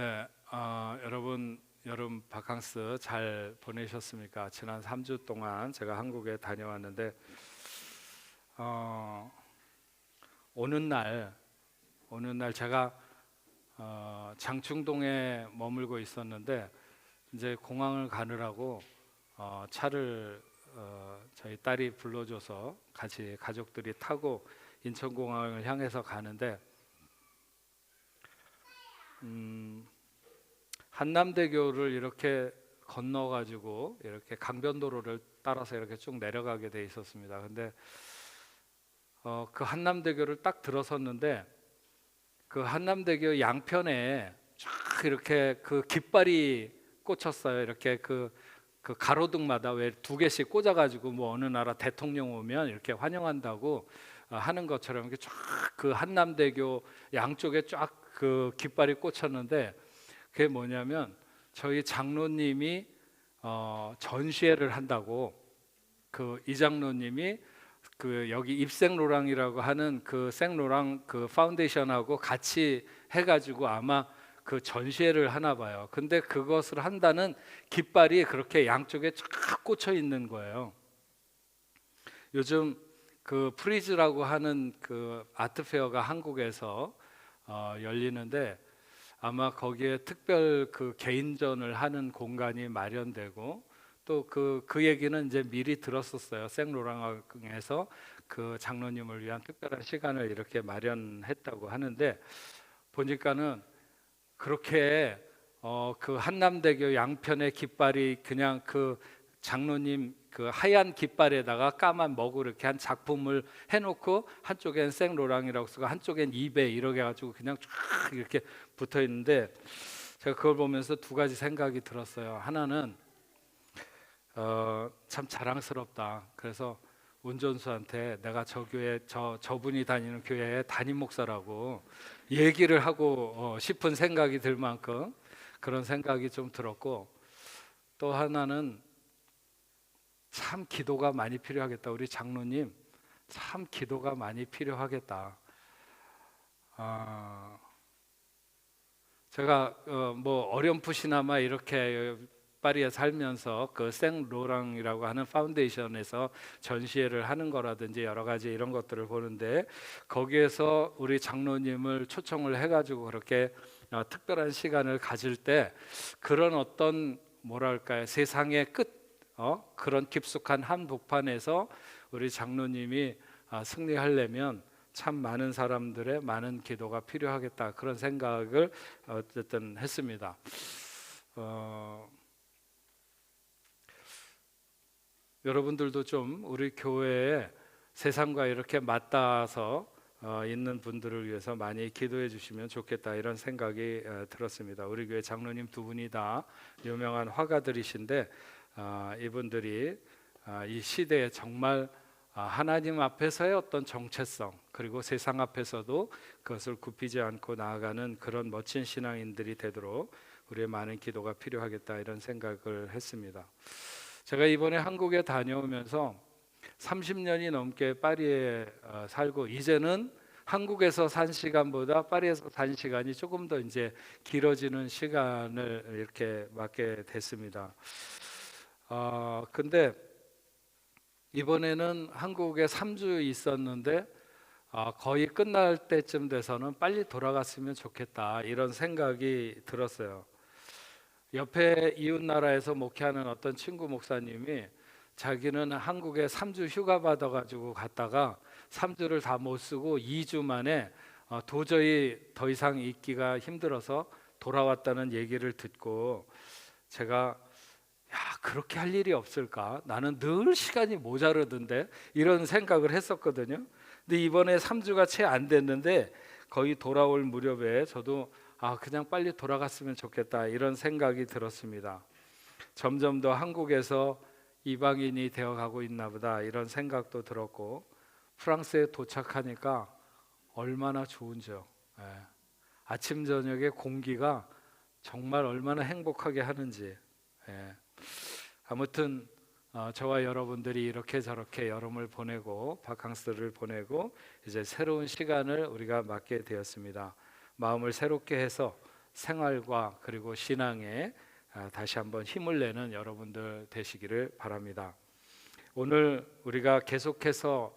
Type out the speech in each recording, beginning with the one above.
네, 여러분 여름 바캉스 잘 보내셨습니까? 지난 3주 동안 제가 한국에 다녀왔는데 어, 오는 날 제가 장충동에 머물고 있었는데 이제 공항을 가느라고 차를 저희 딸이 불러줘서 같이 가족들이 타고 인천공항을 향해서 가는데 한남대교를 이렇게 건너가지고 이렇게 강변도로를 따라서 이렇게 쭉 내려가게 돼 있었습니다. 근데 그 한남대교를 딱 들어섰는데 그 한남대교 양편에 쫙 이렇게 그 깃발이 꽂혔어요. 이렇게 그 가로등마다 왜 두 개씩 꽂아가지고 뭐 어느 나라 대통령 오면 이렇게 환영한다고 하는 것처럼 이렇게 쫙 그 한남대교 양쪽에 쫙 그 깃발이 꽂혔는데 그게 뭐냐면 저희 장로님이 전시회를 한다고 그 이장로님이 그 여기 입생로랑이라고 하는 그 생로랑 그 파운데이션하고 같이 해가지고 아마 그 전시회를 하나 봐요. 근데 그것을 한다는 깃발이 그렇게 양쪽에 쫙 꽂혀 있는 거예요. 요즘 그 프리즈라고 하는 그 아트페어가 한국에서 열리는데 아마 거기에 특별 그 개인전을 하는 공간이 마련되고 또 그 얘기는 이제 미리 들었었어요. 생로랑에서 그 장로님을 위한 특별한 시간을 이렇게 마련했다고 하는데 보니까는 그렇게 그 한남대교 양편의 깃발이 그냥 그 장로님 그 하얀 깃발에다가 까만 먹으로 이렇게 한 작품을 해놓고 한쪽엔 생로랑이라고 쓰고 한쪽엔 이베 이렇게 해가지고 그냥 쫙 이렇게 붙어 있는데 제가 그걸 보면서 두 가지 생각이 들었어요. 하나는 참 자랑스럽다. 그래서 운전수한테 내가 저 교회 저분이 다니는 교회의 담임 목사라고 얘기를 하고 싶은 생각이 들 만큼 그런 생각이 좀 들었고 또 하나는 참 기도가 많이 필요하겠다. 우리 장로님 참 기도가 많이 필요하겠다. 제가 뭐 어렴풋이나마 이렇게 파리에 살면서 그 생로랑이라고 하는 파운데이션에서 전시회를 하는 거라든지 여러 가지 이런 것들을 보는데 거기에서 우리 장로님을 초청을 해가지고 그렇게 특별한 시간을 가질 때 그런 어떤 뭐랄까요 세상의 끝 그런 깊숙한 한복판에서 우리 장로님이 승리하려면 참 많은 사람들의 많은 기도가 필요하겠다 그런 생각을 어쨌든 했습니다. 여러분들도 좀 우리 교회에 세상과 이렇게 맞닿아서 있는 분들을 위해서 많이 기도해 주시면 좋겠다 이런 생각이 들었습니다. 우리 교회 장로님 두 분이 다 유명한 화가들이신데 이분들이 이 시대에 정말 하나님 앞에서의 어떤 정체성 그리고 세상 앞에서도 그것을 굽히지 않고 나아가는 그런 멋진 신앙인들이 되도록 우리의 많은 기도가 필요하겠다 이런 생각을 했습니다. 제가 이번에 한국에 다녀오면서 30년이 넘게 파리에 살고 이제는 한국에서 산 시간보다 파리에서 산 시간이 조금 더 이제 길어지는 시간을 이렇게 맞게 됐습니다. 근데 이번에는 한국에 3주 있었는데 거의 끝날 때쯤 돼서는 빨리 돌아갔으면 좋겠다 이런 생각이 들었어요. 옆에 이웃 나라에서 목회하는 어떤 친구 목사님이 자기는 한국에 3주 휴가 받아가지고 갔다가 3주를 다 못 쓰고 2주 만에 도저히 더 이상 있기가 힘들어서 돌아왔다는 얘기를 듣고 제가 그렇게 할 일이 없을까? 나는 늘 시간이 모자르던데 이런 생각을 했었거든요. 근데 이번에 3주가 채 안 됐는데 거의 돌아올 무렵에 저도 그냥 빨리 돌아갔으면 좋겠다 이런 생각이 들었습니다. 점점 더 한국에서 이방인이 되어가고 있나 보다 이런 생각도 들었고 프랑스에 도착하니까 얼마나 좋은지요. 아침 저녁에 공기가 정말 얼마나 행복하게 하는지. 아무튼 저와 여러분들이 이렇게 저렇게 여름을 보내고 바캉스를 보내고 이제 새로운 시간을 우리가 맞게 되었습니다. 마음을 새롭게 해서 생활과 그리고 신앙에 다시 한번 힘을 내는 여러분들 되시기를 바랍니다. 오늘 우리가 계속해서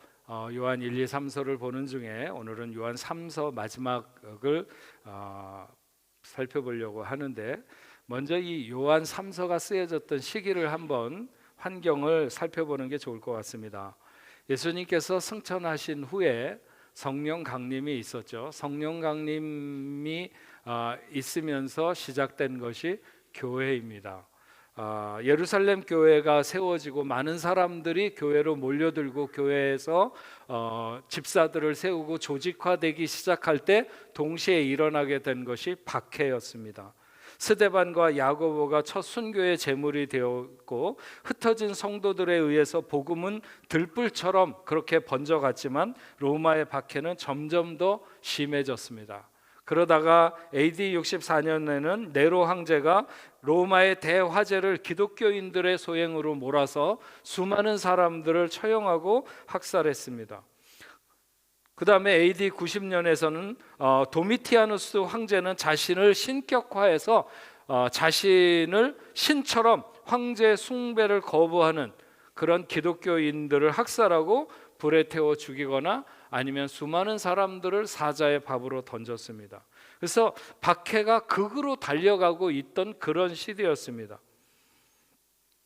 요한 1, 2, 3서를 보는 중에 오늘은 요한 3서 마지막을 살펴보려고 하는데, 먼저 이 요한 3서가 쓰여졌던 시기를 한번 환경을 살펴보는 게 좋을 것 같습니다. 예수님께서 승천하신 후에 성령 강림이 있었죠. 성령 강림이 있으면서 시작된 것이 교회입니다. 예루살렘 교회가 세워지고 많은 사람들이 교회로 몰려들고 교회에서 집사들을 세우고 조직화되기 시작할 때 동시에 일어나게 된 것이 박해였습니다. 스데반과 야고보가 첫 순교의 제물이 되었고, 흩어진 성도들에 의해서 복음은 들불처럼 그렇게 번져갔지만 로마의 박해는 점점 더 심해졌습니다. 그러다가 AD 64년에는 네로 황제가 로마의 대화재를 기독교인들의 소행으로 몰아서 수많은 사람들을 처형하고 학살했습니다. 그 다음에 AD 90년에서는 도미티아누스 황제는 자신을 신격화해서 자신을 신처럼 황제 숭배를 거부하는 그런 기독교인들을 학살하고 불에 태워 죽이거나 아니면 수많은 사람들을 사자의 밥으로 던졌습니다. 그래서 박해가 극으로 달려가고 있던 그런 시대였습니다.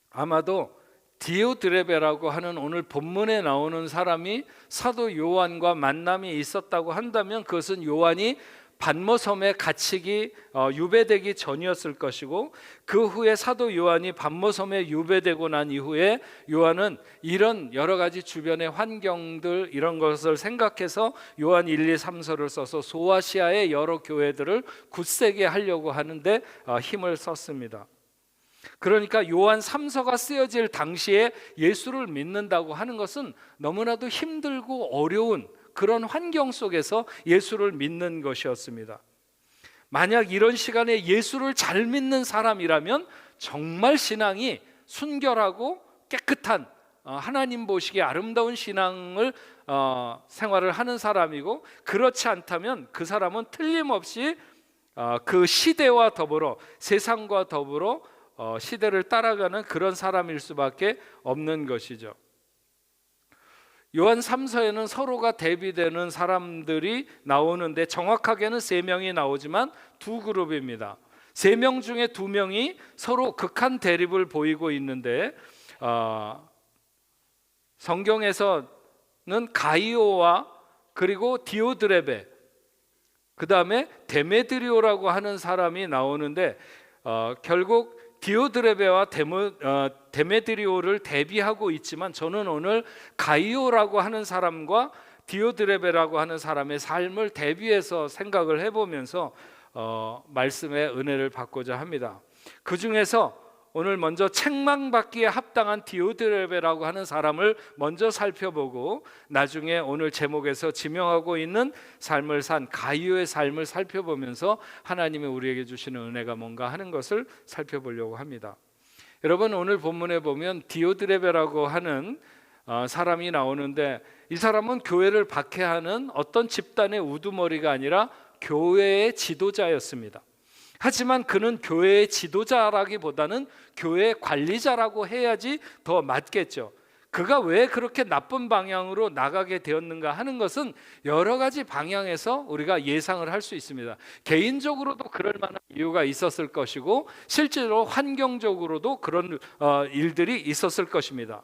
아마도 디오드레베라고 하는 오늘 본문에 나오는 사람이 사도 요한과 만남이 있었다고 한다면 그것은 요한이 pat모섬에 갇히기 유배되기 전이었을 것이고, 그 후에 사도 요한이 pat모섬에 유배되고 난 이후에 요한은 이런 여러 가지 주변의 환경들 이런 것을 생각해서 요한 1, 2, 3서를 써서 소아시아의 여러 교회들을 굳세게 하려고 하는데 힘을 썼습니다. 그러니까 요한 3서가 쓰여질 당시에 예수를 믿는다고 하는 것은 너무나도 힘들고 어려운 그런 환경 속에서 예수를 믿는 것이었습니다. 만약 이런 시간에 예수를 잘 믿는 사람이라면 정말 신앙이 순결하고 깨끗한 하나님 보시기에 아름다운 신앙을 생활을 하는 사람이고, 그렇지 않다면 그 사람은 틀림없이 그 시대와 더불어 세상과 더불어 시대를 따라가는 그런 사람일 수밖에 없는 것이죠. 요한 3서에는 서로가 대비되는 사람들이 나오는데 정확하게는 3명이 나오지만 두 그룹입니다. 3명 중에 2명이 서로 극한 대립을 보이고 있는데, 성경에서는 가이오와 그리고 디오드레베, 그 다음에 데메드리오라고 하는 사람이 나오는데 결국 디오드레베와 데메드리오를 대비하고 있지만, 저는 오늘 가이오라고 하는 사람과 디오드레베라고 하는 사람의 삶을 대비해서 생각을 해보면서 말씀의 은혜를 받고자 합니다. 그 중에서 오늘 먼저 책망받기에 합당한 디오드레베라고 하는 사람을 먼저 살펴보고, 나중에 오늘 제목에서 지명하고 있는 삶을 산 가이오의 삶을 살펴보면서 하나님이 우리에게 주시는 은혜가 뭔가 하는 것을 살펴보려고 합니다. 여러분, 오늘 본문에 보면 디오드레베라고 하는 사람이 나오는데, 이 사람은 교회를 박해하는 어떤 집단의 우두머리가 아니라 교회의 지도자였습니다. 하지만 그는 교회의 지도자라기보다는 교회 관리자라고 해야지 더 맞겠죠. 그가 왜 그렇게 나쁜 방향으로 나가게 되었는가 하는 것은 여러 가지 방향에서 우리가 예상을 할 수 있습니다. 개인적으로도 그럴 만한 이유가 있었을 것이고, 실제로 환경적으로도 그런 일들이 있었을 것입니다.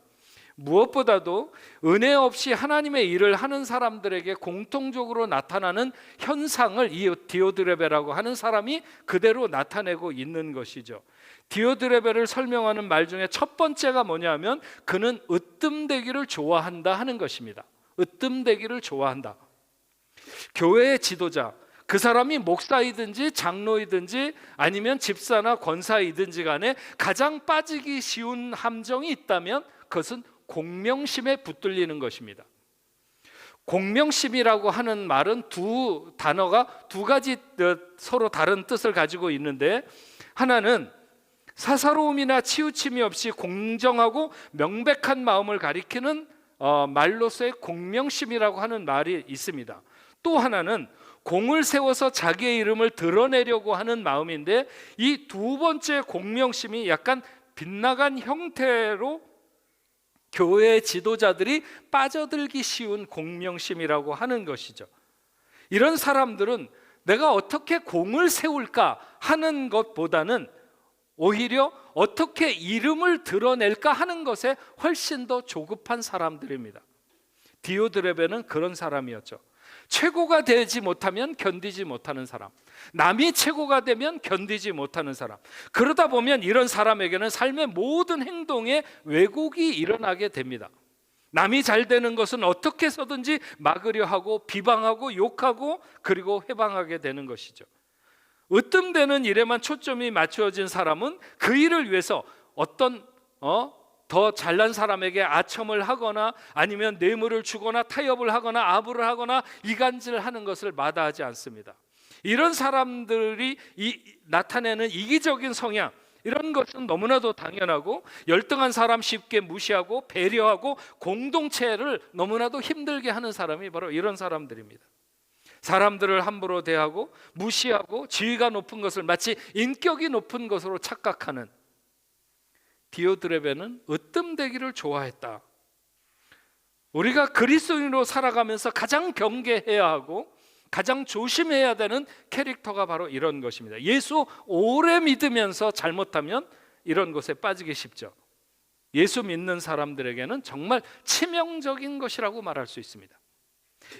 무엇보다도 은혜 없이 하나님의 일을 하는 사람들에게 공통적으로 나타나는 현상을 이 디오드레베라고 하는 사람이 그대로 나타내고 있는 것이죠. 디오드레베를 설명하는 말 중에 첫 번째가 뭐냐면, 그는 으뜸되기를 좋아한다 하는 것입니다. 으뜸되기를 좋아한다. 교회의 지도자, 그 사람이 목사이든지 장로이든지 아니면 집사나 권사이든지 간에 가장 빠지기 쉬운 함정이 있다면 그것은 공명심에 붙들리는 것입니다. 공명심이라고 하는 말은 두 단어가 두 가지 서로 다른 뜻을 가지고 있는데, 하나는 사사로움이나 치우침이 없이 공정하고 명백한 마음을 가리키는 말로서의 공명심이라고 하는 말이 있습니다. 또 하나는 공을 세워서 자기의 이름을 드러내려고 하는 마음인데, 이 두 번째 공명심이 약간 빗나간 형태로 교회 지도자들이 빠져들기 쉬운 공명심이라고 하는 것이죠. 이런 사람들은 내가 어떻게 공을 세울까 하는 것보다는 오히려 어떻게 이름을 드러낼까 하는 것에 훨씬 더 조급한 사람들입니다. 디오드레베는 그런 사람이었죠. 최고가 되지 못하면 견디지 못하는 사람, 남이 최고가 되면 견디지 못하는 사람. 그러다 보면 이런 사람에게는 삶의 모든 행동에 왜곡이 일어나게 됩니다. 남이 잘 되는 것은 어떻게 해서든지 막으려 하고 비방하고 욕하고 그리고 회방하게 되는 것이죠. 으뜸되는 일에만 초점이 맞추어진 사람은 그 일을 위해서 어떤 더 잘난 사람에게 아첨을 하거나 아니면 뇌물을 주거나 타협을 하거나 아부를 하거나 이간질하는 것을 마다하지 않습니다. 이런 사람들이 나타내는 이기적인 성향, 이런 것은 너무나도 당연하고, 열등한 사람 쉽게 무시하고 배려하고 공동체를 너무나도 힘들게 하는 사람이 바로 이런 사람들입니다. 사람들을 함부로 대하고 무시하고 지위가 높은 것을 마치 인격이 높은 것으로 착각하는 디오드레베는 으뜸되기를 좋아했다. 우리가 그리스도인으로 살아가면서 가장 경계해야 하고 가장 조심해야 되는 캐릭터가 바로 이런 것입니다. 예수 오래 믿으면서 잘못하면 이런 것에 빠지기 쉽죠. 예수 믿는 사람들에게는 정말 치명적인 것이라고 말할 수 있습니다.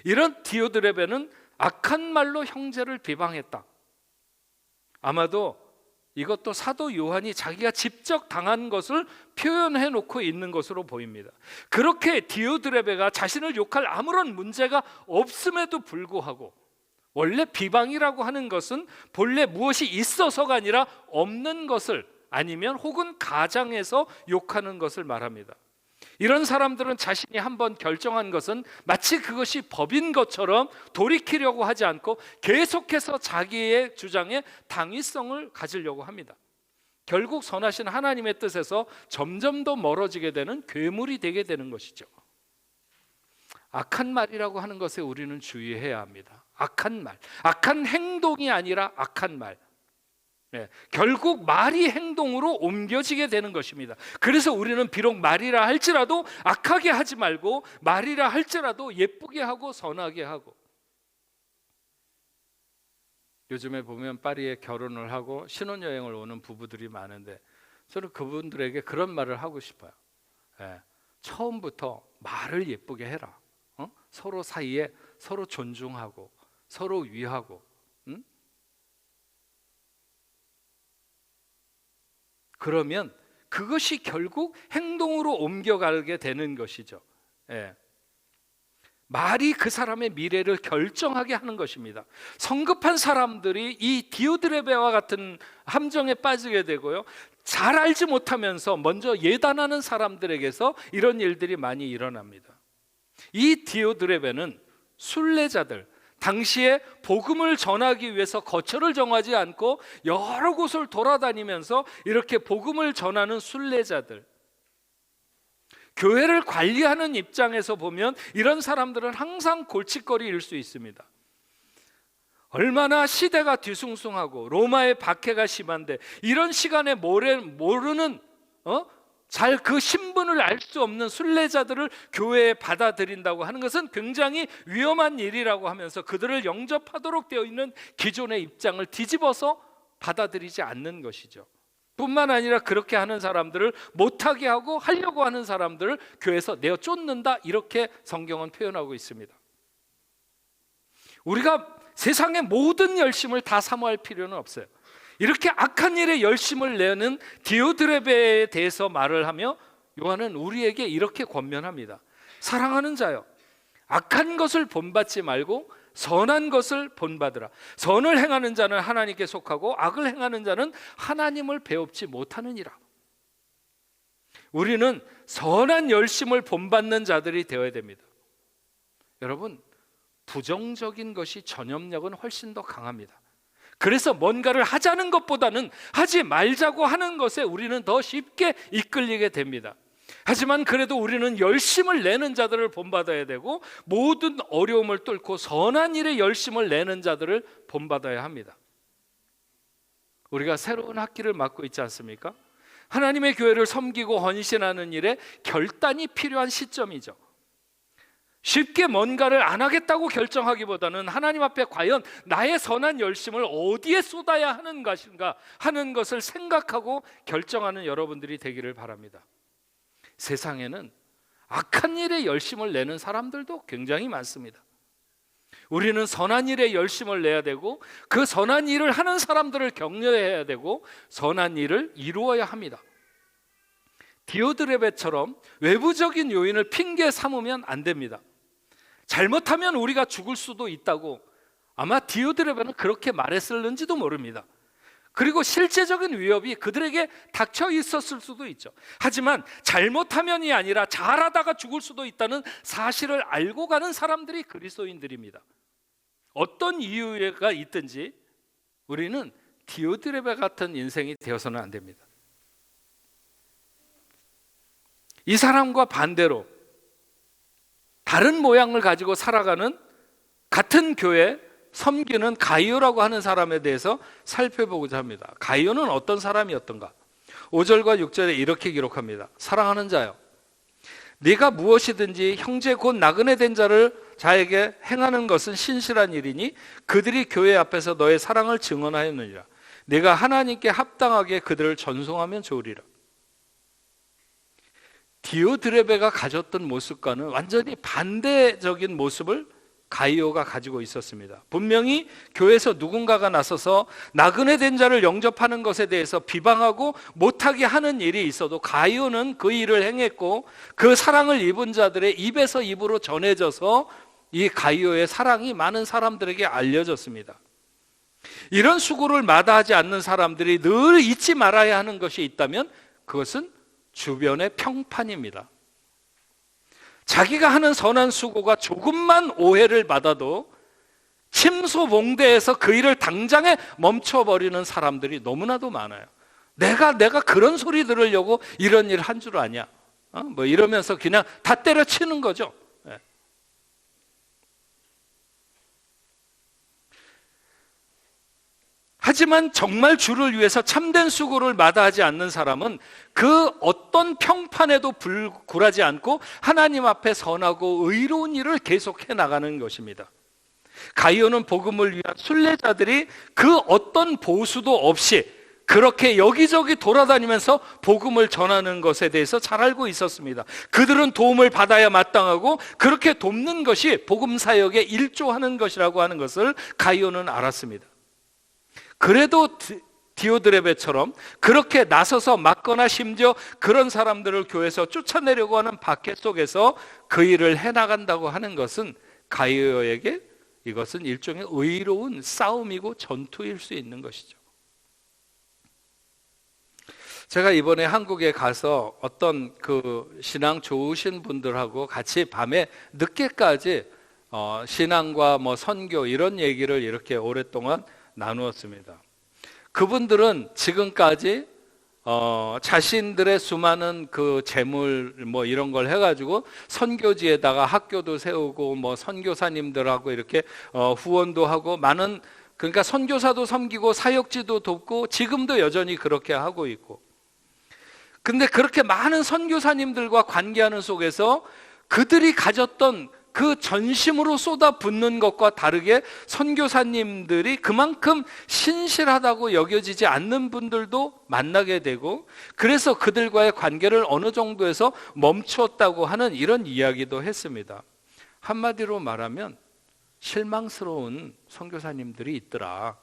이런 디오드레베는 악한 말로 형제를 비방했다. 아마도 이것도 사도 요한이 자기가 직접 당한 것을 표현해 놓고 있는 것으로 보입니다. 그렇게 디오드레베가 자신을 욕할 아무런 문제가 없음에도 불구하고, 원래 비방이라고 하는 것은 본래 무엇이 있어서가 아니라 없는 것을, 아니면 혹은 가장해서 욕하는 것을 말합니다. 이런 사람들은 자신이 한번 결정한 것은 마치 그것이 법인 것처럼 돌이키려고 하지 않고 계속해서 자기의 주장에 당위성을 가지려고 합니다. 결국 선하신 하나님의 뜻에서 점점 더 멀어지게 되는 괴물이 되게 되는 것이죠. 악한 말이라고 하는 것에 우리는 주의해야 합니다. 악한 말, 악한 행동이 아니라 악한 말. 결국 말이 행동으로 옮겨지게 되는 것입니다. 그래서 우리는 비록 말이라 할지라도 악하게 하지 말고, 말이라 할지라도 예쁘게 하고 선하게 하고. 요즘에 보면 파리에 결혼을 하고 신혼여행을 오는 부부들이 많은데, 저는 그분들에게 그런 말을 하고 싶어요. 처음부터 말을 예쁘게 해라. 서로 사이에 서로 존중하고 서로 위하고, 그러면 그것이 결국 행동으로 옮겨가게 되는 것이죠. 말이 그 사람의 미래를 결정하게 하는 것입니다. 성급한 사람들이 이 디오드레베와 같은 함정에 빠지게 되고요, 잘 알지 못하면서 먼저 예단하는 사람들에게서 이런 일들이 많이 일어납니다. 이 디오드레베는 순례자들, 당시에 복음을 전하기 위해서 거처를 정하지 않고 여러 곳을 돌아다니면서 이렇게 복음을 전하는 순례자들, 교회를 관리하는 입장에서 보면 이런 사람들은 항상 골칫거리일 수 있습니다. 얼마나 시대가 뒤숭숭하고 로마의 박해가 심한데, 이런 시간에 모르는 잘 그 신분을 알 수 없는 순례자들을 교회에 받아들인다고 하는 것은 굉장히 위험한 일이라고 하면서 그들을 영접하도록 되어 있는 기존의 입장을 뒤집어서 받아들이지 않는 것이죠. 뿐만 아니라 그렇게 하는 사람들을 못하게 하고 하려고 하는 사람들을 교회에서 내어 쫓는다, 이렇게 성경은 표현하고 있습니다. 우리가 세상의 모든 열심을 다 사모할 필요는 없어요. 이렇게 악한 일에 열심을 내는 디오드레베에 대해서 말을 하며 요한은 우리에게 이렇게 권면합니다. 사랑하는 자여, 악한 것을 본받지 말고 선한 것을 본받으라. 선을 행하는 자는 하나님께 속하고 악을 행하는 자는 하나님을 배웁지 못하느니라. 우리는 선한 열심을 본받는 자들이 되어야 됩니다. 여러분, 부정적인 것이 전염력은 훨씬 더 강합니다. 그래서 뭔가를 하자는 것보다는 하지 말자고 하는 것에 우리는 더 쉽게 이끌리게 됩니다. 하지만 그래도 우리는 열심을 내는 자들을 본받아야 되고, 모든 어려움을 뚫고 선한 일에 열심을 내는 자들을 본받아야 합니다. 우리가 새로운 학기를 맞고 있지 않습니까? 하나님의 교회를 섬기고 헌신하는 일에 결단이 필요한 시점이죠. 쉽게 뭔가를 안 하겠다고 결정하기보다는 하나님 앞에 과연 나의 선한 열심을 어디에 쏟아야 하는 것인가 하는 것을 생각하고 결정하는 여러분들이 되기를 바랍니다. 세상에는 악한 일에 열심을 내는 사람들도 굉장히 많습니다. 우리는 선한 일에 열심을 내야 되고, 그 선한 일을 하는 사람들을 격려해야 되고, 선한 일을 이루어야 합니다. 디오드레베처럼 외부적인 요인을 핑계 삼으면 안 됩니다. 잘못하면 우리가 죽을 수도 있다고 아마 디오드레베는 그렇게 말했을는지도 모릅니다. 그리고 실제적인 위협이 그들에게 닥쳐 있었을 수도 있죠. 하지만 잘못하면이 아니라 잘하다가 죽을 수도 있다는 사실을 알고 가는 사람들이 그리스도인들입니다. 어떤 이유가 있든지 우리는 디오드레베 같은 인생이 되어서는 안 됩니다. 이 사람과 반대로 다른 모양을 가지고 살아가는 같은 교회 섬기는 가이오라고 하는 사람에 대해서 살펴보고자 합니다. 가이오는 어떤 사람이었던가? 5절과 6절에 이렇게 기록합니다. 사랑하는 자여, 네가 무엇이든지 형제 곧 나그네 된 자에게 행하는 것은 신실한 일이니 그들이 교회 앞에서 너의 사랑을 증언하였느니라. 네가 하나님께 합당하게 그들을 전송하면 좋으리라. 디오드레베가 가졌던 모습과는 완전히 반대적인 모습을 가이오가 가지고 있었습니다. 분명히 교회에서 누군가가 나서서 나그네 된 자를 영접하는 것에 대해서 비방하고 못하게 하는 일이 있어도 가이오는 그 일을 행했고, 그 사랑을 입은 자들의 입에서 입으로 전해져서 이 가이오의 사랑이 많은 사람들에게 알려졌습니다. 이런 수고를 마다하지 않는 사람들이 늘 잊지 말아야 하는 것이 있다면 그것은 주변의 평판입니다. 자기가 하는 선한 수고가 조금만 오해를 받아도 침소봉대에서 그 일을 당장에 멈춰버리는 사람들이 너무나도 많아요. 내가 그런 소리 들으려고 이런 일을 한 줄 아냐, 뭐 이러면서 그냥 다 때려치는 거죠. 하지만 정말 주를 위해서 참된 수고를 마다하지 않는 사람은 그 어떤 평판에도 굴하지 않고 하나님 앞에 선하고 의로운 일을 계속해 나가는 것입니다. 가이오는 복음을 위한 순례자들이 그 어떤 보수도 없이 그렇게 여기저기 돌아다니면서 복음을 전하는 것에 대해서 잘 알고 있었습니다. 그들은 도움을 받아야 마땅하고 그렇게 돕는 것이 복음 사역에 일조하는 것이라고 하는 것을 가이오는 알았습니다. 그래도 디오드레베처럼 그렇게 나서서 막거나 심지어 그런 사람들을 교회에서 쫓아내려고 하는 박해 속에서 그 일을 해나간다고 하는 것은 가이오에게 이것은 일종의 의로운 싸움이고 전투일 수 있는 것이죠. 제가 이번에 한국에 가서 어떤 그 신앙 좋으신 분들하고 같이 밤에 늦게까지 신앙과 뭐 선교 이런 얘기를 이렇게 오랫동안 나누었습니다. 그분들은 지금까지 자신들의 수많은 그 재물 뭐 이런 걸 해가지고 선교지에다가 학교도 세우고 뭐 선교사님들하고 이렇게 후원도 하고 많은, 그러니까 선교사도 섬기고 사역지도 돕고 지금도 여전히 그렇게 하고 있고, 근데 그렇게 많은 선교사님들과 관계하는 속에서 그들이 가졌던 그 전심으로 쏟아붓는 것과 다르게 선교사님들이 그만큼 신실하다고 여겨지지 않는 분들도 만나게 되고, 그래서 그들과의 관계를 어느 정도에서 멈췄다고 하는 이런 이야기도 했습니다. 한마디로 말하면 실망스러운 선교사님들이 있더라,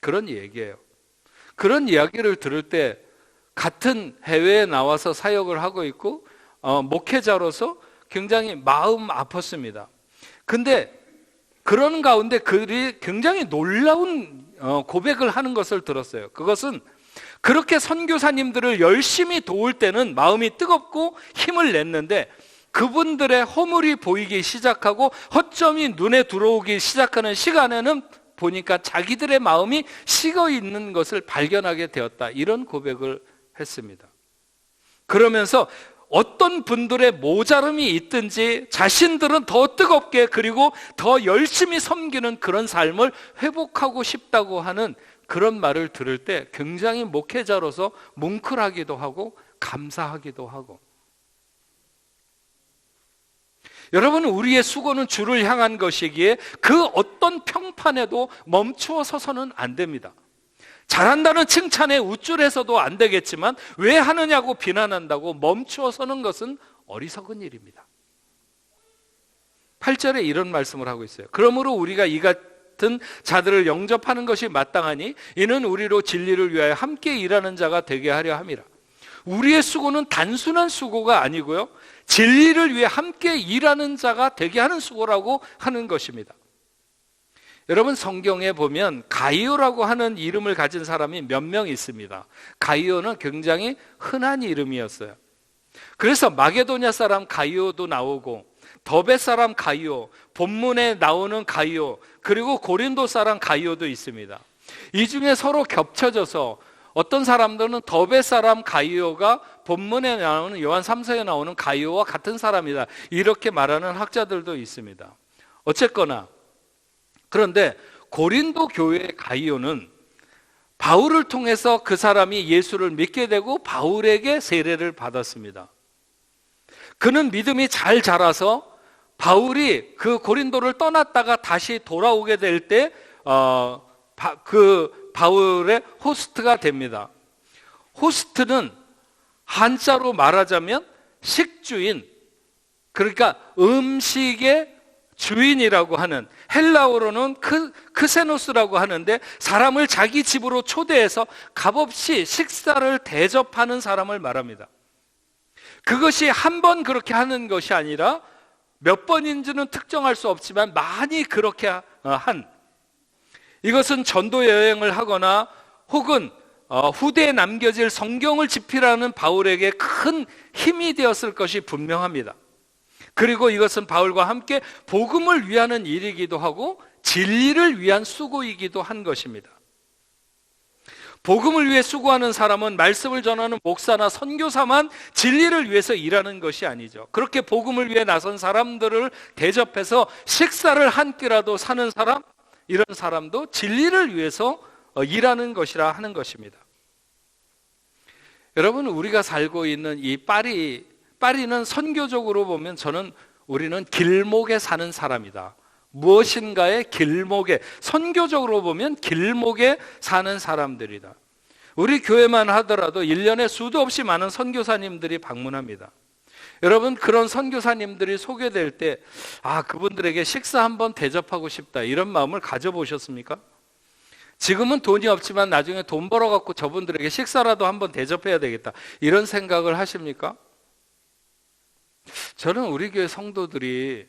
그런 얘기예요. 그런 이야기를 들을 때 같은 해외에 나와서 사역을 하고 있고 목회자로서 굉장히 마음 아팠습니다. 근데 그런 가운데 그들이 굉장히 놀라운 고백을 하는 것을 들었어요. 그것은 그렇게 선교사님들을 열심히 도울 때는 마음이 뜨겁고 힘을 냈는데, 그분들의 허물이 보이기 시작하고 허점이 눈에 들어오기 시작하는 시간에는 보니까 자기들의 마음이 식어 있는 것을 발견하게 되었다, 이런 고백을 했습니다. 그러면서 어떤 분들의 모자름이 있든지 자신들은 더 뜨겁게 그리고 더 열심히 섬기는 그런 삶을 회복하고 싶다고 하는 그런 말을 들을 때 굉장히 목회자로서 뭉클하기도 하고 감사하기도 하고. 여러분, 우리의 수고는 주를 향한 것이기에 그 어떤 평판에도 멈추어 서서는 안 됩니다. 잘한다는 칭찬에 우쭐해서도 안 되겠지만 왜 하느냐고 비난한다고 멈추어 서는 것은 어리석은 일입니다. 8절에 이런 말씀을 하고 있어요. 그러므로 우리가 이 같은 자들을 영접하는 것이 마땅하니 이는 우리로 진리를 위하여 함께 일하는 자가 되게 하려 함이라. 우리의 수고는 단순한 수고가 아니고요, 진리를 위해 함께 일하는 자가 되게 하는 수고라고 하는 것입니다. 여러분, 성경에 보면 가이오라고 하는 이름을 가진 사람이 몇 명 있습니다. 가이오는 굉장히 흔한 이름이었어요. 그래서 마게도냐 사람 가이오도 나오고 더베 사람 가이오, 본문에 나오는 가이오, 그리고 고린도 사람 가이오도 있습니다. 이 중에 서로 겹쳐져서 어떤 사람들은 더베 사람 가이오가 본문에 나오는 요한 3서에 나오는 가이오와 같은 사람이다, 이렇게 말하는 학자들도 있습니다. 어쨌거나 그런데 고린도 교회의 가이오는 바울을 통해서 그 사람이 예수를 믿게 되고 바울에게 세례를 받았습니다. 그는 믿음이 잘 자라서 바울이 그 고린도를 떠났다가 다시 돌아오게 될 때 그 바울의 호스트가 됩니다. 호스트는 한자로 말하자면 식주인, 그러니까 음식의 주인이라고 하는, 헬라어로는 크세노스라고 하는데 사람을 자기 집으로 초대해서 값없이 식사를 대접하는 사람을 말합니다. 그것이 한 번 그렇게 하는 것이 아니라 몇 번인지는 특정할 수 없지만 많이 그렇게 한, 이것은 전도 여행을 하거나 혹은 후대에 남겨질 성경을 집필하는 바울에게 큰 힘이 되었을 것이 분명합니다. 그리고 이것은 바울과 함께 복음을 위하는 일이기도 하고 진리를 위한 수고이기도 한 것입니다. 복음을 위해 수고하는 사람은 말씀을 전하는 목사나 선교사만 진리를 위해서 일하는 것이 아니죠. 그렇게 복음을 위해 나선 사람들을 대접해서 식사를 한 끼라도 사는 사람, 이런 사람도 진리를 위해서 일하는 것이라 하는 것입니다. 여러분, 우리가 살고 있는 이 파리는 선교적으로 보면 우리는 길목에 사는 사람이다. 무엇인가의 길목에, 선교적으로 보면 길목에 사는 사람들이다. 우리 교회만 하더라도 1년에 수도 없이 많은 선교사님들이 방문합니다. 여러분, 그런 선교사님들이 소개될 때 그분들에게 식사 한번 대접하고 싶다, 이런 마음을 가져보셨습니까? 지금은 돈이 없지만 나중에 돈 벌어갖고 저분들에게 식사라도 한번 대접해야 되겠다, 이런 생각을 하십니까? 저는 우리 교회 성도들이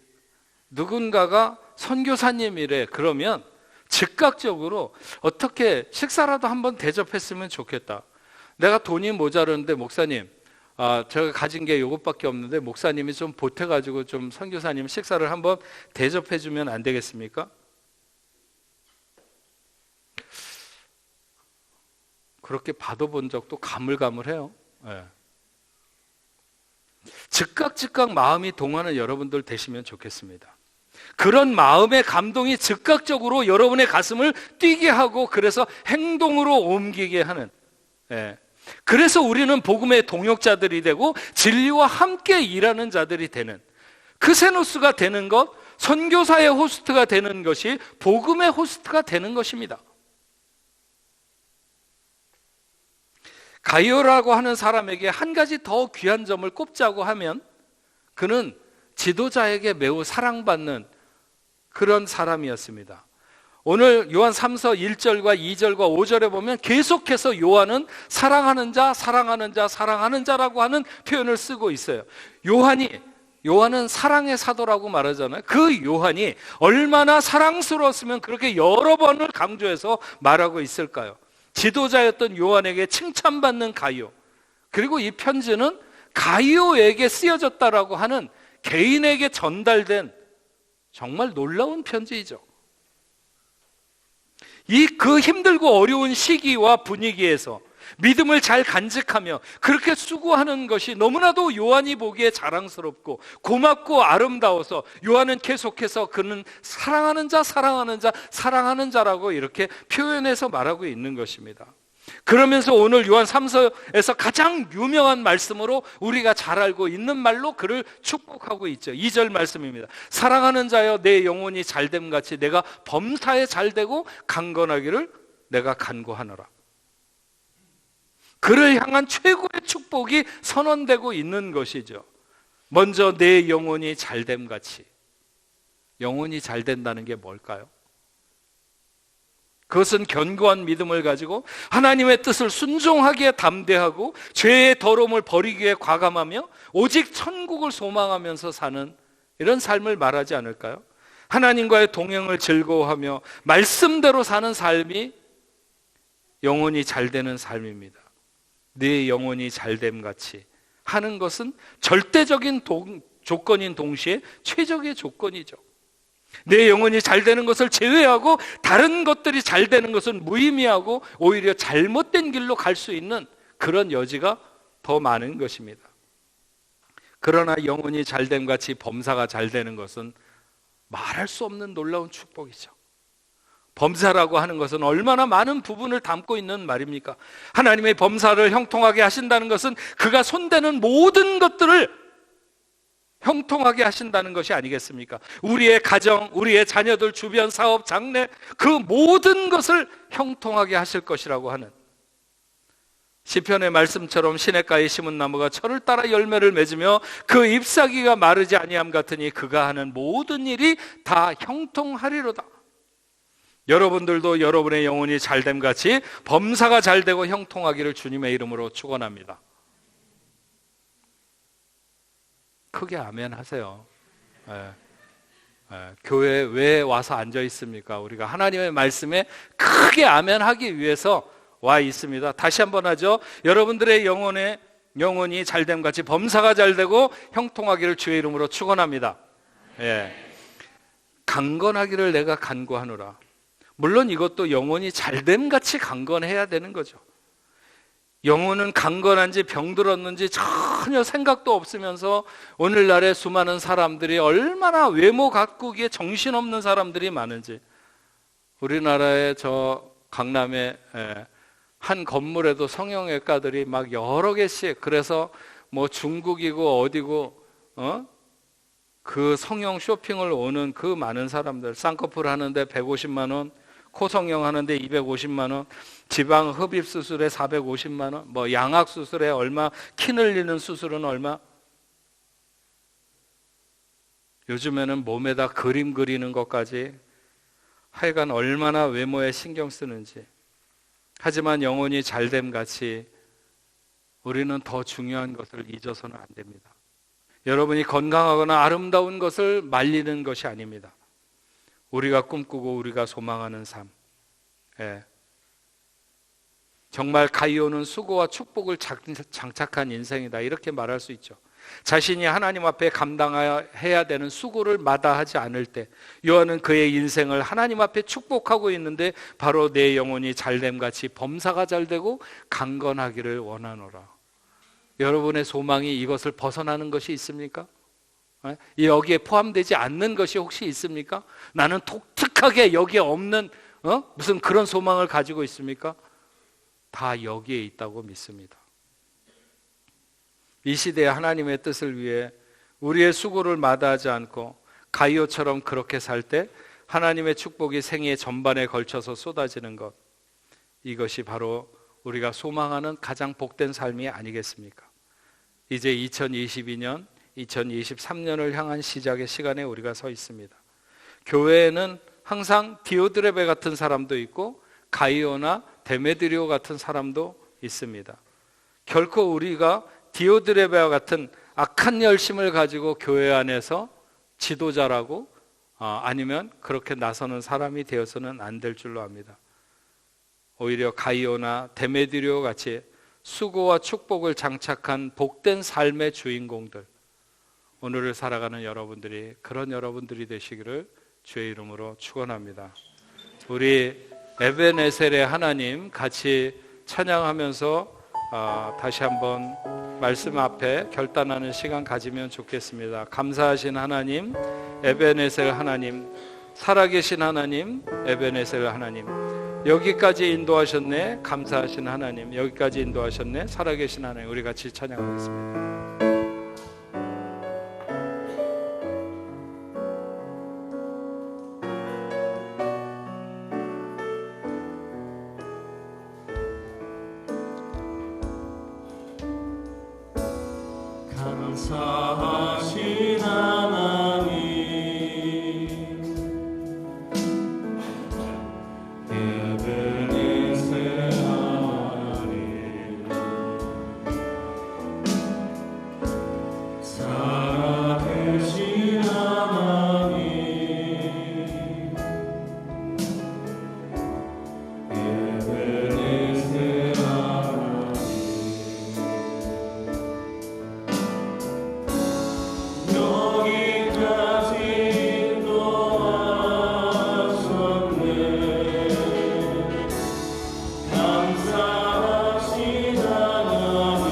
누군가가 선교사님이래 그러면 즉각적으로 어떻게 식사라도 한번 대접했으면 좋겠다. 내가 돈이 모자르는데 목사님, 제가 가진 게 이것밖에 없는데 목사님이 좀 보태가지고 좀 선교사님 식사를 한번 대접해 주면 안 되겠습니까? 그렇게 받아본 적도 가물가물해요. 네. 즉각 마음이 동하는 여러분들 되시면 좋겠습니다. 그런 마음의 감동이 즉각적으로 여러분의 가슴을 뛰게 하고 그래서 행동으로 옮기게 하는, 그래서 우리는 복음의 동역자들이 되고 진리와 함께 일하는 자들이 되는, 크세노스가 되는 것, 선교사의 호스트가 되는 것이 복음의 호스트가 되는 것입니다. 가이오라고 하는 사람에게 한 가지 더 귀한 점을 꼽자고 하면 그는 지도자에게 매우 사랑받는 그런 사람이었습니다. 오늘 요한 3서 1절과 2절과 5절에 보면 계속해서 요한은 사랑하는 자, 사랑하는 자, 사랑하는 자라고 하는 표현을 쓰고 있어요. 요한은 사랑의 사도라고 말하잖아요. 그 요한이 얼마나 사랑스러웠으면 그렇게 여러 번을 강조해서 말하고 있을까요? 지도자였던 요한에게 칭찬받는 가이오, 그리고 이 편지는 가이오에게 쓰여졌다라고 하는 개인에게 전달된 정말 놀라운 편지이죠. 그 힘들고 어려운 시기와 분위기에서 믿음을 잘 간직하며 그렇게 수고하는 것이 너무나도 요한이 보기에 자랑스럽고 고맙고 아름다워서 요한은 계속해서 그는 사랑하는 자, 사랑하는 자, 사랑하는 자라고 이렇게 표현해서 말하고 있는 것입니다. 그러면서 오늘 요한 3서에서 가장 유명한 말씀으로 우리가 잘 알고 있는 말로 그를 축복하고 있죠. 2절 말씀입니다. 사랑하는 자여 내 영혼이 잘됨같이 내가 범사에 잘되고 강건하기를 내가 간구하노라. 그를 향한 최고의 축복이 선언되고 있는 것이죠. 먼저 내 영혼이 잘됨같이. 영혼이 잘된다는 게 뭘까요? 그것은 견고한 믿음을 가지고 하나님의 뜻을 순종하기에 담대하고 죄의 더러움을 버리기에 과감하며 오직 천국을 소망하면서 사는 이런 삶을 말하지 않을까요? 하나님과의 동행을 즐거워하며 말씀대로 사는 삶이 영혼이 잘되는 삶입니다. 네 영혼이 잘됨같이 하는 것은 절대적인 조건인 동시에 최적의 조건이죠. 내 영혼이 잘 되는 것을 제외하고 다른 것들이 잘 되는 것은 무의미하고 오히려 잘못된 길로 갈 수 있는 그런 여지가 더 많은 것입니다. 그러나 영혼이 잘됨 같이 범사가 잘 되는 것은 말할 수 없는 놀라운 축복이죠. 범사라고 하는 것은 얼마나 많은 부분을 담고 있는 말입니까? 하나님의 범사를 형통하게 하신다는 것은 그가 손대는 모든 것들을 형통하게 하신다는 것이 아니겠습니까? 우리의 가정, 우리의 자녀들, 주변 사업, 장래 그 모든 것을 형통하게 하실 것이라고 하는 시편의 말씀처럼 시냇가에 심은 나무가 철을 따라 열매를 맺으며 그 잎사귀가 마르지 아니함 같으니 그가 하는 모든 일이 다 형통하리로다. 여러분들도 여러분의 영혼이 잘됨같이 범사가 잘되고 형통하기를 주님의 이름으로 축원합니다. 크게 아멘 하세요. 교회에 왜 와서 앉아 있습니까? 우리가 하나님의 말씀에 크게 아멘 하기 위해서 와 있습니다. 다시 한번 하죠. 여러분들의 영혼이 잘됨 같이 범사가 잘되고 형통하기를 주의 이름으로 축원합니다. 강건하기를 내가 간구하노라. 물론 이것도 영혼이 잘됨 같이 강건해야 되는 거죠. 영혼은 강건한지 병들었는지 전혀 생각도 없으면서 오늘날의 수많은 사람들이 얼마나 외모 가꾸기에 정신없는 사람들이 많은지, 우리나라의 저 강남에 한 건물에도 성형외과들이 막 여러 개씩, 그래서 뭐 중국이고 어디고 그 성형 쇼핑을 오는 그 많은 사람들, 쌍꺼풀 하는데 150만 원, 코 성형 하는데 250만 원, 지방 흡입 수술에 450만 원, 뭐 양악 수술에 얼마, 키 늘리는 수술은 얼마. 요즘에는 몸에다 그림 그리는 것까지, 하여간 얼마나 외모에 신경 쓰는지. 하지만 영혼이 잘됨 같이 우리는 더 중요한 것을 잊어서는 안 됩니다. 여러분이 건강하거나 아름다운 것을 말리는 것이 아닙니다. 우리가 꿈꾸고 우리가 소망하는 삶. 정말 가이오는 수고와 축복을 장착한 인생이다, 이렇게 말할 수 있죠. 자신이 하나님 앞에 감당해야 되는 수고를 마다하지 않을 때 요한은 그의 인생을 하나님 앞에 축복하고 있는데, 바로 내 영혼이 잘됨같이 범사가 잘되고 강건하기를 원하노라. 여러분의 소망이 이것을 벗어나는 것이 있습니까? 여기에 포함되지 않는 것이 혹시 있습니까? 나는 독특하게 여기에 없는 무슨 그런 소망을 가지고 있습니까? 다 여기에 있다고 믿습니다. 이 시대에 하나님의 뜻을 위해 우리의 수고를 마다하지 않고 가이오처럼 그렇게 살 때 하나님의 축복이 생애 전반에 걸쳐서 쏟아지는 것, 이것이 바로 우리가 소망하는 가장 복된 삶이 아니겠습니까? 이제 2022년 2023년을 향한 시작의 시간에 우리가 서 있습니다. 교회에는 항상 디오드레베 같은 사람도 있고 가이오나 데메드리오 같은 사람도 있습니다. 결코 우리가 디오드레베와 같은 악한 열심을 가지고 교회 안에서 지도자라고 아니면 그렇게 나서는 사람이 되어서는 안 될 줄로 압니다. 오히려 가이오나 데메드리오 같이 수고와 축복을 장착한 복된 삶의 주인공들, 오늘을 살아가는 여러분들이 그런 여러분들이 되시기를 주의 이름으로 축원합니다. 우리 에베네셀의 하나님 같이 찬양하면서 다시 한번 말씀 앞에 결단하는 시간 가지면 좋겠습니다. 감사하신 하나님, 에베네셀 하나님, 살아계신 하나님, 에베네셀 하나님, 여기까지 인도하셨네. 감사하신 하나님, 여기까지 인도하셨네. 살아계신 하나님, 우리 같이 찬양하겠습니다. 감사하신 하나님, 에베네셀 하나님, 살아계신 하나님, 에베네셀 하나님, 여기까지 인도하셨네. 감사하신 하나님,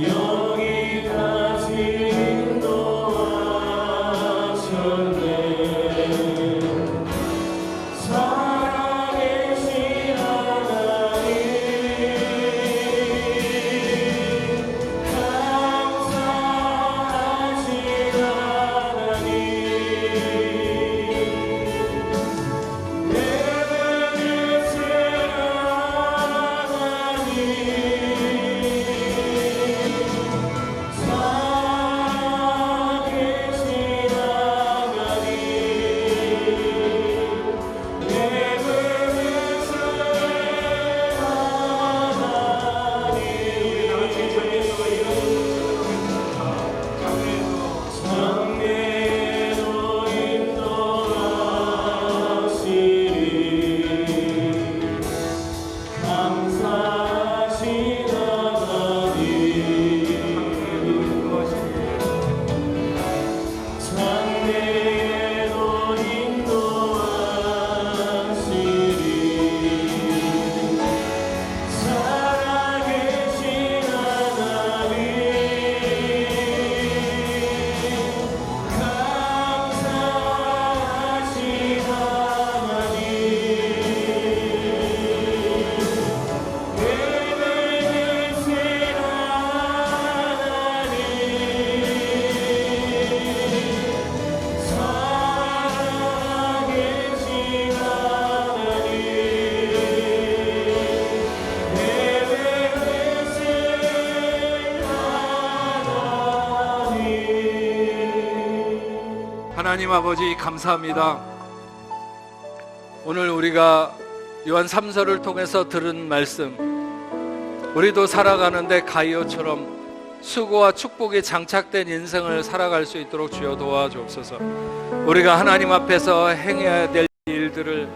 여기까지 인도하셨네. 살아계신 하나님, 감사하신 하나님, 에베네셀 하나님, 살아계신 하나님, 에베네셀 장래로 인도하시리. 감사하신 하나님, 장래로 인도하시리. 살아계신 하나님, 감사하신 하나님, 에베네셀 하나님, 살아계신 하나님, 에베네셀 하나님. 하나님 아버지 감사합니다. 오늘 우리가 요한 3서를 통해서 들은 말씀, 우리도 살아가는데 가이오처럼 수고와 축복이 장착된 인생을 살아갈 수 있도록 주여 도와주옵소서. 우리가 하나님 앞에서 행해야 될 일들을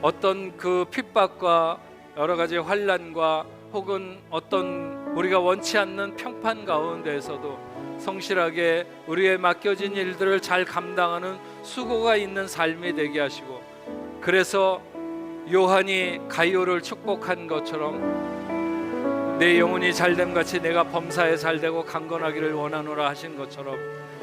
어떤 그 핍박과 여러 가지 환난과 혹은 어떤 우리가 원치 않는 평판 가운데에서도 성실하게 우리의 맡겨진 일들을 잘 감당하는 수고가 있는 삶이 되게 하시고, 그래서 요한이 가이오를 축복한 것처럼 내 영혼이 잘됨같이 내가 범사에 잘되고 강건하기를 원하노라 하신 것처럼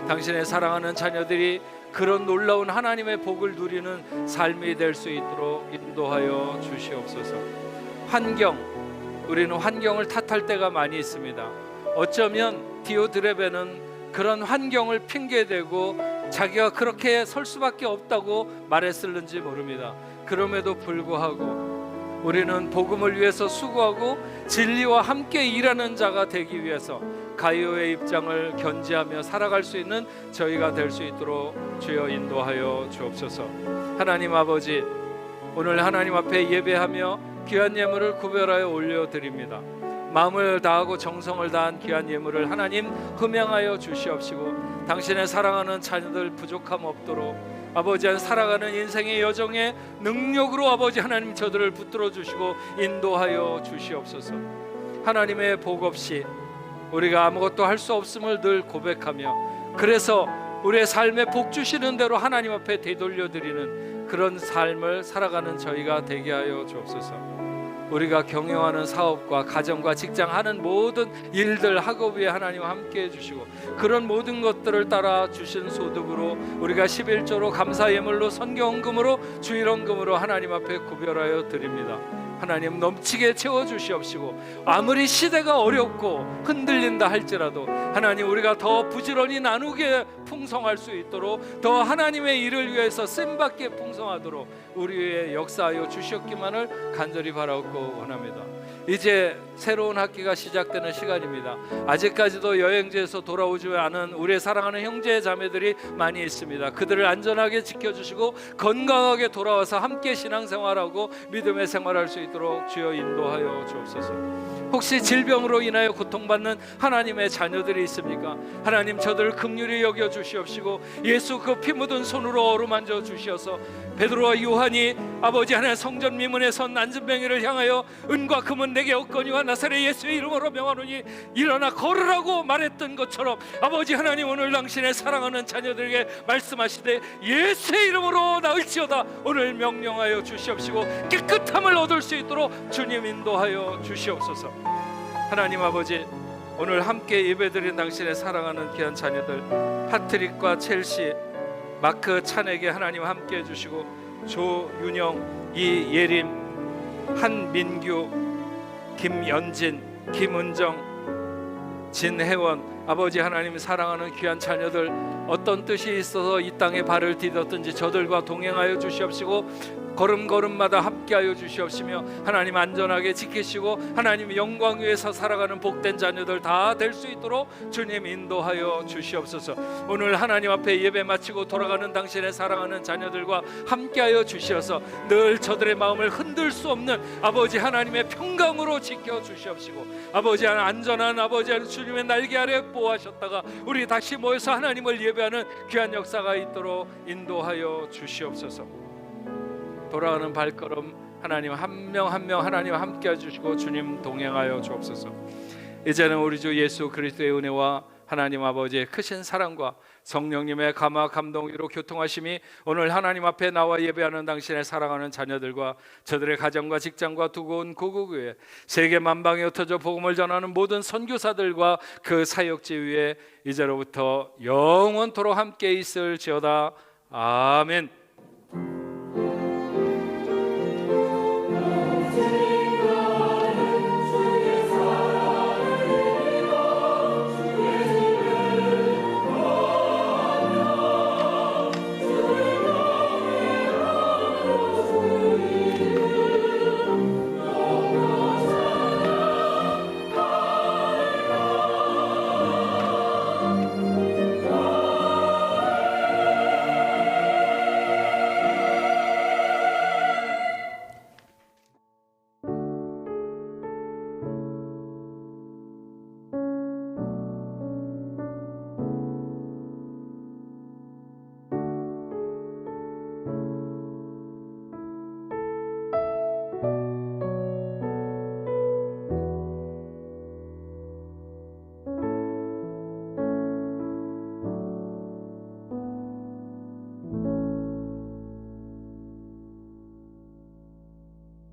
당신의 사랑하는 자녀들이 그런 놀라운 하나님의 복을 누리는 삶이 될 수 있도록 인도하여 주시옵소서. 우리는 환경을 탓할 때가 많이 있습니다. 어쩌면 디오드레베는 그런 환경을 핑계대고 자기가 그렇게 설 수밖에 없다고 말했을는지 모릅니다. 그럼에도 불구하고 우리는 복음을 위해서 수고하고 진리와 함께 일하는 자가 되기 위해서 가이오의 입장을 견지하며 살아갈 수 있는 저희가 될 수 있도록 주여 인도하여 주옵소서. 하나님 아버지, 오늘 하나님 앞에 예배하며 귀한 예물을 구별하여 올려드립니다. 마음을 다하고 정성을 다한 귀한 예물을 하나님 흠양하여 주시옵시고, 당신의 사랑하는 자녀들 부족함 없도록 아버지 한 살아가는 인생의 여정에 능력으로 아버지 하나님 저들을 붙들어 주시고 인도하여 주시옵소서. 하나님의 복 없이 우리가 아무것도 할 수 없음을 늘 고백하며, 그래서 우리의 삶에 복 주시는 대로 하나님 앞에 되돌려드리는 그런 삶을 살아가는 저희가 되게 하여 주옵소서. 우리가 경영하는 사업과 가정과 직장 하는 모든 일들 학업 위에 하나님 함께 해주시고, 그런 모든 것들을 따라 주신 소득으로 우리가 11조로 감사 예물로 선경헌금으로 주일헌금으로 하나님 앞에 구별하여 드립니다. 하나님 넘치게 채워주시옵시고, 아무리 시대가 어렵고 흔들린다 할지라도 하나님 우리가 더 부지런히 나누게 풍성할 수 있도록, 더 하나님의 일을 위해서 쓰임받게 풍성하도록 우리 위에 역사하여 주시옵기만을 간절히 바라옵고 원합니다. 이제 새로운 학기가 시작되는 시간입니다. 아직까지도 여행지에서 돌아오지 않은 우리의 사랑하는 형제 자매들이 많이 있습니다. 그들을 안전하게 지켜주시고 건강하게 돌아와서 함께 신앙생활하고 믿음의 생활할 수 있도록 주여 인도하여 주옵소서. 혹시 질병으로 인하여 고통받는 하나님의 자녀들이 있습니까? 하나님 저들을 긍휼히 여겨 주시옵시고, 예수 그 피 묻은 손으로 어루만져 주시어서 베드로와 요한이 아버지 하나님 성전 미문에 선 안진뱅이를 향하여 은과 금은 내게 없거니와 나사렛 예수의 이름으로 명하노니 일어나 걸으라고 말했던 것처럼, 아버지 하나님 오늘 당신의 사랑하는 자녀들에게 말씀하시되 예수의 이름으로 나을지어다 오늘 명령하여 주시옵시고, 깨끗함을 얻을 수 있도록 주님 인도하여 주시옵소서. 하나님 아버지, 오늘 함께 예배드린 당신의 사랑하는 귀한 자녀들 파트릭과 첼시, 마크 찬에게 하나님 함께 해주시고, 조윤영, 이예림, 한민규, 김연진, 김은정, 진혜원, 아버지 하나님 사랑하는 귀한 자녀들 어떤 뜻이 있어서 이 땅에 발을 디뎠든지 저들과 동행하여 주시옵시고, 걸음걸음마다 함께하여 주시옵시며 하나님 안전하게 지키시고 하나님 영광 위에서 살아가는 복된 자녀들 다 될 수 있도록 주님 인도하여 주시옵소서. 오늘 하나님 앞에 예배 마치고 돌아가는 당신의 사랑하는 자녀들과 함께하여 주시어서 늘 저들의 마음을 흔들 수 없는 아버지 하나님의 평강으로 지켜 주시옵시고, 아버지 안전한 아버지 주님의 날개 아래 보호하셨다가 우리 다시 모여서 하나님을 예배하는 귀한 역사가 있도록 인도하여 주시옵소서. 돌아가는 발걸음 하나님 한 명 한 명 하나님 함께 해주시고 주님 동행하여 주옵소서. 이제는 우리 주 예수 그리스도의 은혜와 하나님 아버지의 크신 사랑과 성령님의 감화 감동으로 교통하심이 오늘 하나님 앞에 나와 예배하는 당신의 사랑하는 자녀들과 저들의 가정과 직장과 두고 온 고국교회 세계 만방에 흩어져 복음을 전하는 모든 선교사들과 그 사역지 위에 이제로부터 영원토록 함께 있을지어다. 아멘.